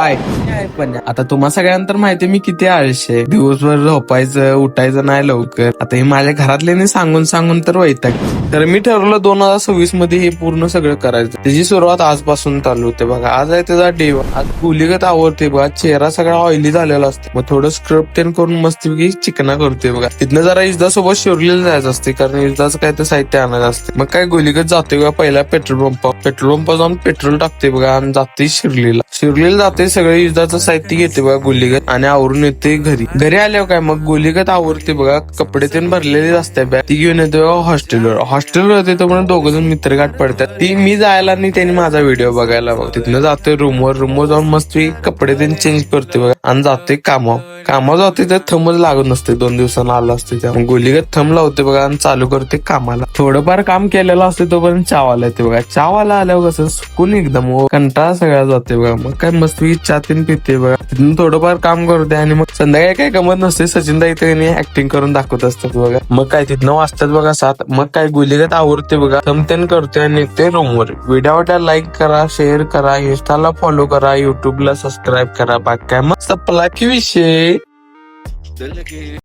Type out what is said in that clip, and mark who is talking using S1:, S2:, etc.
S1: काय पण आता तुम्हा सगळ्यांतर माहिती मी किती आळशी आहे. दिवसभर झोपायचं उठायचं नाही लवकर. आता हे माझ्या घरातल्यानी सांगून सांगून तर वैताग. तर मी ठरवलं 2026 मध्ये हे पूर्ण सगळं करायचं. त्याची सुरुवात आजपासून चालू होते बघा. आज आहे त्याचा डे. आज गुलीगत आवरते बघा. चेहरा सगळा ऑइली झालेला असते. मग थोडं स्क्रब टेन करून मस्तपैकी चिकना करते बघा. तिथनं जरा इजदा सोबत शिरलेलं जायचं असते कारण इजदाचं काय तर साहित्य आणायचं असते. मग काय गुलीगत जाते बघा पहिला पेट्रोल पंप जाऊन पेट्रोल टाकते बघा आणि जाते शिरलेला जाते सगळे इजदाचं साहित्य घेते बघा गुलीगत आणि आवरून येते घरी आल्यावर काय मग गुलीगत आवरते बघा. कपडे ते भरलेले असते बॅग ती घेऊन येते बघा हॉस्टेलवर होते तो पण दोघं जण मित्रगाठ पडतात. ती मी जायला आणि त्यांनी माझा व्हिडिओ बघायला बघ. तिथनं जाते रूमवर जाऊन मस्त कपडे त्यांनी चेंज करते बघा आणि जाते कामावर जाते तर थंबच लागत नसते. 2 दिवसांना आलं असते त्या गुलीगत थंब लावते बघा आणि चालू करते कामाला. थोडंफार काम केलेलं असते तोपर्यंत चावाला येते बघा. चावाला आल्यावर कसं सुकून एकदम कंटाळा सगळा जाते बघा. मग काय मस्त चहा तीन पिते बघा. तिथून थोडंफार काम करते आणि मग संध्याकाळी काही गमत नसते. सचिनदा इथे ऍक्टिंग करून दाखवत असतात बघा. मग काय तिथनं वाजतात बघा 7. मग काय गुलीगत आवरते बघा. थंब करते आणि ते रूमवर. व्हिडिओ लाईक करा, शेअर करा, इंस्टाला फॉलो करा, युट्यूबला सबस्क्राईब करा. बाकी काय मग संपला की विषय.